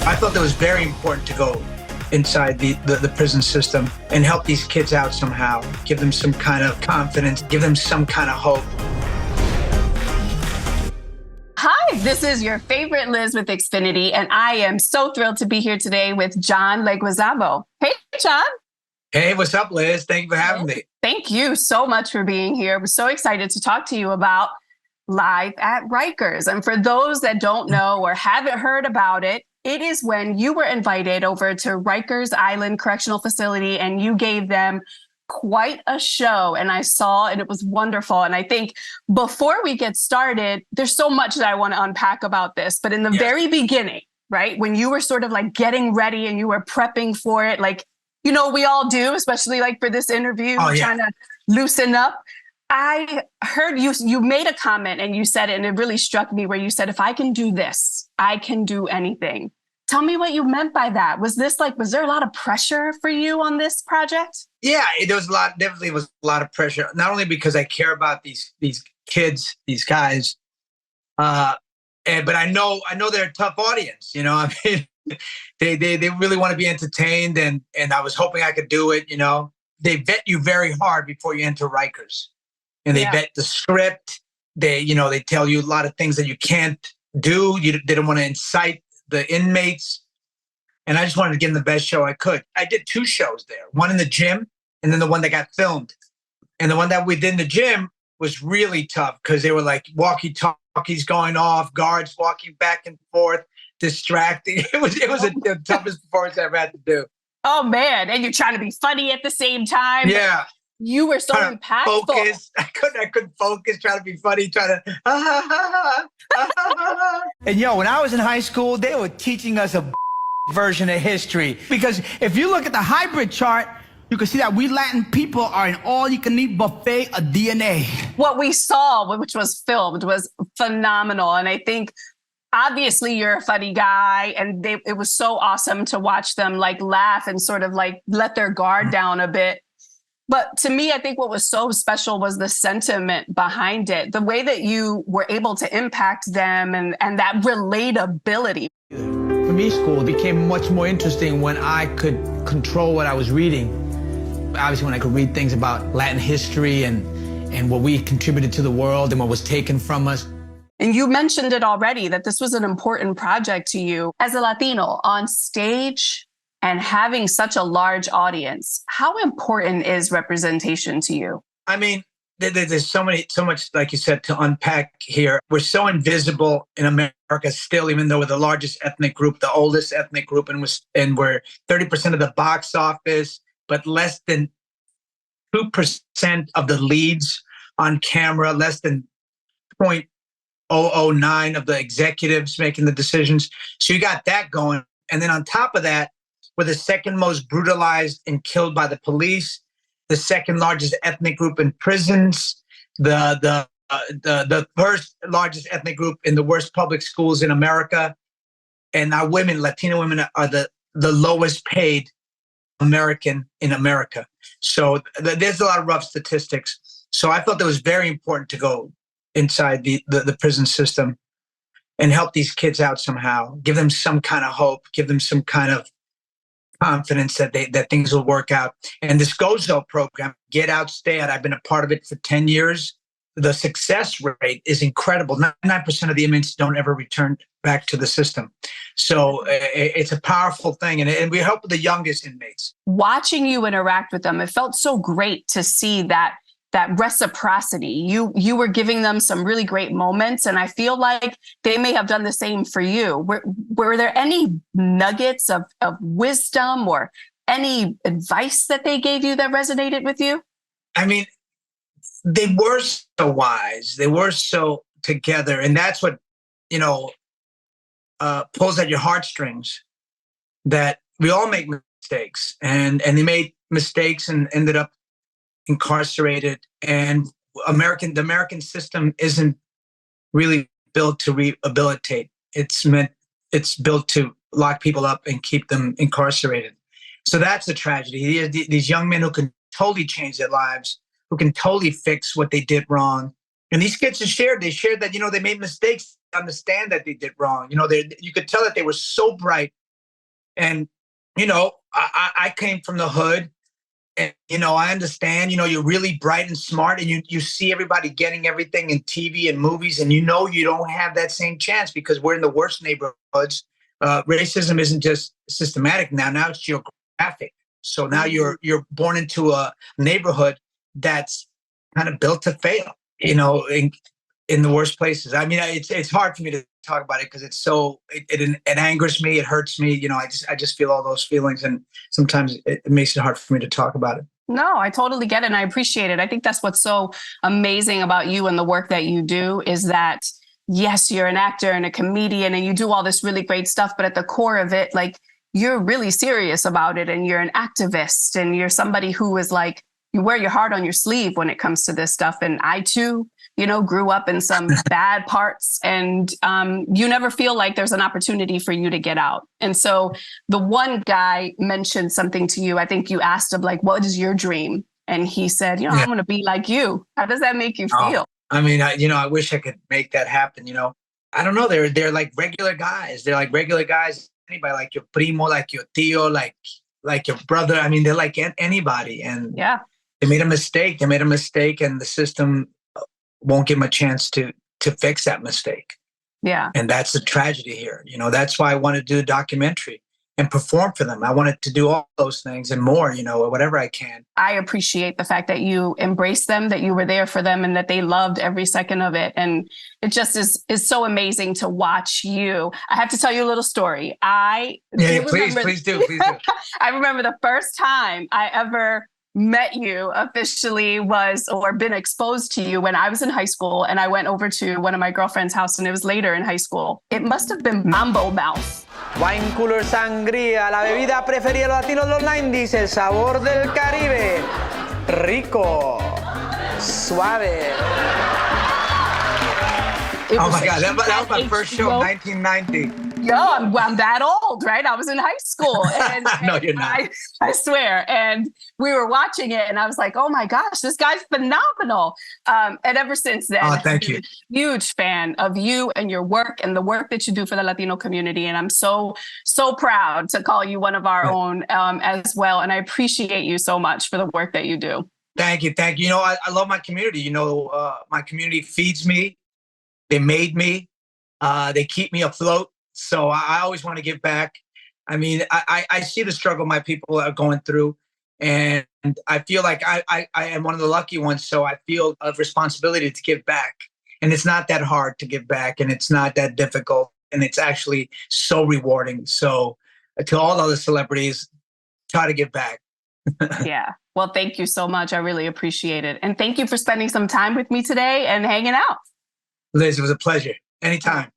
I felt it was very important to go inside the prison system and help these kids out somehow, give them some kind of confidence, give them some kind of hope. Hi, this is your favorite Liz with Xfinity, and I am so thrilled to be here today with John Leguizamo. Hey, John. Hey, what's up, Liz? Thank you for having me. Thank you so much for being here. We're so excited to talk to you about Live at Rikers. And for those that don't know or haven't heard about it, it is when you were invited over to Rikers Island Correctional Facility and you gave them quite a show. And I saw, and it was wonderful. And I think before we get started, there's so much that I want to unpack about this. But in the very beginning, right, when you were sort of like getting ready and you were prepping for it, like, you know, we all do, especially like for this interview, trying to loosen up. I heard you made a comment and you said it, and it really struck me, where you said, if I can do this, I can do anything. Tell me what you meant by that. Was there a lot of pressure for you on this project? Yeah, there was definitely was a lot of pressure, not only because I care about these kids, these guys, but I know they're a tough audience. You know, I mean, they really want to be entertained, and I was hoping I could do it. You know, they vet you very hard before you enter Rikers. And they vet the script. They tell you a lot of things that you can't do. They don't want to incite the inmates. And I just wanted to give them the best show I could. I did 2 shows there, one in the gym and then the one that got filmed. And the one that we did in the gym was really tough because they were like walkie-talkies going off, guards walking back and forth, distracting. It was the toughest performance I ever had to do. Oh, man. And you're trying to be funny at the same time. Yeah. You were so impactful. Focus. I couldn't focus, trying to be funny, trying to. And when I was in high school, they were teaching us a version of history. Because if you look at the hybrid chart, you can see that we Latin people are an all-you-can-eat buffet of DNA. What we saw, which was filmed, was phenomenal. And I think, obviously, you're a funny guy, and it was so awesome to watch them like laugh and sort of like let their guard down a bit. But to me, I think what was so special was the sentiment behind it, the way that you were able to impact them and that relatability. For me, school became much more interesting when I could control what I was reading. Obviously, when I could read things about Latin history and what we contributed to the world and what was taken from us. And you mentioned it already, that this was an important project to you. As a Latino on stage and having such a large audience, how important is representation to you? I mean, there's so much, like you said, to unpack here. We're so invisible in America still, even though we're the largest ethnic group, the oldest ethnic group, and we're 30% of the box office, but less than 2% of the leads on camera, less than 0.009 of the executives making the decisions. So you got that going. And then on top of that, we're the second most brutalized and killed by the police, the second largest ethnic group in prisons, the first largest ethnic group in the worst public schools in America. And our women, Latino women, are the lowest paid American in America. So there's a lot of rough statistics. So I felt it was very important to go inside the prison system and help these kids out somehow, give them some kind of hope, give them some kind of confidence that things will work out. And this GOZO program, Get Out, Stay Out, I've been a part of it for 10 years. The success rate is incredible. 99% of the inmates don't ever return back to the system. So it's a powerful thing. And we help the youngest inmates. Watching you interact with them, it felt so great to see that reciprocity. You were giving them some really great moments, and I feel like they may have done the same for you. Were there any nuggets of wisdom or any advice that they gave you that resonated with you? I mean, they were so wise. They were so together. And that's what, pulls at your heartstrings, that we all make mistakes, and they made mistakes and ended up incarcerated. And the American system isn't really built to rehabilitate. It's built to lock people up and keep them incarcerated. So that's a tragedy. These young men who can totally change their lives, who can totally fix what they did wrong. And these kids shared that, they made mistakes, understand that they did wrong. You could tell that they were so bright And, I came from the hood. And, I understand, you're really bright and smart, and you see everybody getting everything in TV and movies, and you don't have that same chance because we're in the worst neighborhoods. Racism isn't just systematic now it's geographic. So now you're born into a neighborhood that's kind of built to fail, in the worst places. I mean, it's hard for me to talk about it because it's so it angers me, it hurts me. I just feel all those feelings, and sometimes it makes it hard for me to talk about it. No, I totally get it, and I appreciate it. I think that's what's so amazing about you and the work that you do is that, yes, you're an actor and a comedian, and you do all this really great stuff, but at the core of it, like, you're really serious about it, and you're an activist, and you're somebody who is like, you wear your heart on your sleeve when it comes to this stuff. And I too, grew up in some bad parts, and you never feel like there's an opportunity for you to get out. And so the one guy mentioned something to you. I think you asked him, like, what is your dream? And he said, I want to be like you. How does that make you feel? I mean, I wish I could make that happen. I don't know. They're like regular guys. They're like regular guys. Anybody, like your primo, like your tío, like your brother. I mean, they're like anybody. And they made a mistake. And the system won't give them a chance to fix that mistake. Yeah. And that's the tragedy here. That's why I wanted to do a documentary and perform for them. I wanted to do all those things and more, whatever I can. I appreciate the fact that you embraced them, that you were there for them, and that they loved every second of it. And it just is so amazing to watch you. I have to tell you a little story. Please do. I remember the first time I ever met you officially been exposed to you when I was in high school, and I went over to one of my girlfriend's house, and it was later in high school. It must have been Mambo Mouth. Wine Cooler Sangría, la bebida preferida de los latinos de los 90s, el sabor del Caribe. Rico, suave. Oh my God, that was my first show in 1990. Yo, I'm that old, right? I was in high school. And, no, you're not. I swear. And we were watching it, and I was like, oh my gosh, this guy's phenomenal. And ever since then, thank you. Huge fan of you and your work and the work that you do for the Latino community. And I'm so proud to call you one of our own as well. And I appreciate you so much for the work that you do. Thank you. I love my community. My community feeds me. They made me. They keep me afloat. So I always want to give back. I mean, I see the struggle my people are going through, and I feel like I am one of the lucky ones. So I feel a responsibility to give back. And it's not that hard to give back, and it's not that difficult, and it's actually so rewarding. So to all other celebrities, try to give back. Yeah. Well, thank you so much. I really appreciate it. And thank you for spending some time with me today and hanging out. Liz, it was a pleasure. Anytime.